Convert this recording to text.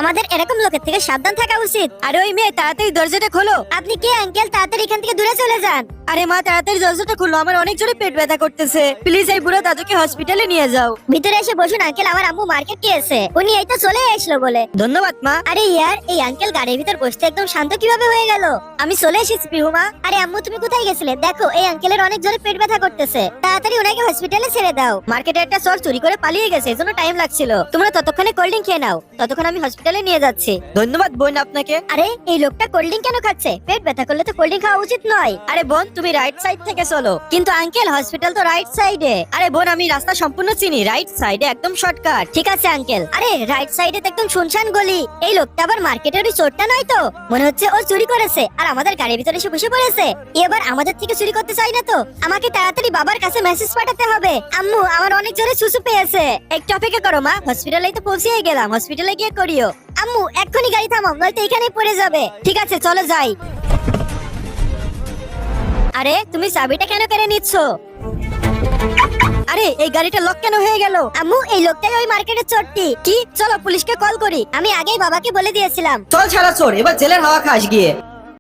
আমাদের এরকম লোকের থেকে সাবধান থাকা উচিত। আরে ওই মেয়ে, তাড়াতাড়ি দরজাটা খোলো। আপনি কে আঙ্কেল? তাড়াতাড়ি এখান থেকে দূরে চলে যান। আরে মা, তাড়াতাড়ি দরজাটা খুলো, আমার অনেক জোরে পেট ব্যথা করতেছে। প্লিজ এই বুড়ো দাদুকে হসপিটালে নিয়ে যাও। ভিতরে এসে বসুন আঙ্কেল, আমার আম্মু মার্কেট গিয়েছে, উনি এই তো চলে আসলো বলে। ধন্যবাদ মা। আরে ইয়ার, এই আঙ্কেল গাড়ির ভিতর বসতে একদম শান্ত কিভাবে হয়ে গেল? আমি চলে এসেছি পিহুমা। আরে আম্মু, তুমি কোথায় গেছিলে? দেখো এই আঙ্কেলের অনেক জোরে পেট ব্যথা করতেছে, তাড়াতাড়ি ওনাকে হসপিটালে ছেড়ে দাও। মার্কেটে একটা চোর চুরি করে পালিয়ে গেছে, এজন্য টাইম লাগছিল। তোমরা ততক্ষণে কোল্ড ড্রিঙ্ক খেয়ে নাও, ততক্ষণ আমি হসপিটালে নিয়ে যাচ্ছি। ধন্যবাদ বোন আপনাকে। আরে এই লোকটা কোল্ড ড্রিঙ্ক কেন খাচ্ছে? পেট ব্যথা করলে তো কোল্ড ড্রিঙ্ক খাওয়া উচিত নয়। আরে বোন, তুমি রাইট সাইড থেকে চলো। কিন্তু আঙ্কেল, হসপিটাল তো রাইট সাইডে। আরে বোন, আমি রাস্তা সম্পূর্ণ চিনি, রাইট সাইডে একদম শর্টকাট। ঠিক আছে আঙ্কেল। আরে রাইট সাইডে তো একদম শুনশান গলি। এই লোকটা আবার মার্কেটের ওই চোরটা নয় তো? মনে হচ্ছে ও চুরি করেছে আর আমাদের গাড়ির ভিতরে এসে বসে পড়েছে। এবার আমাদের থেকে চুরি করতে চাই না তো? আমাকে তাড়াতাড়ি বাবার কাছে মেসেজ পাঠাতে হবে। আম্মু, আমার অনেক জোরে সুসু পেয়েছে। একটু অপেক্ষা করো মা, হসপিটালে তো পৌঁছেই গেলাম, হসপিটালে গিয়ে করিও। আম্মু, এক্ষুনি গাড়ি থামাও, নয়তো এখানেই পড়ে যাবে। ঠিক আছে, চলো যাই। আরে তুমি চাবিটা কেন কেড়ে নিচ্ছ? আরে এই গাড়িটা লক কেন হয়ে গেল? আম্মু, এই লোকটাই ওই মার্কেটের চোরটি। কি? চলো পুলিশকে কল করি। আমি আগেই বাবাকে বলে দিয়েছিলাম। চল ছাড়া চোর, এবার জেলের হাওয়া খাস গিয়ে।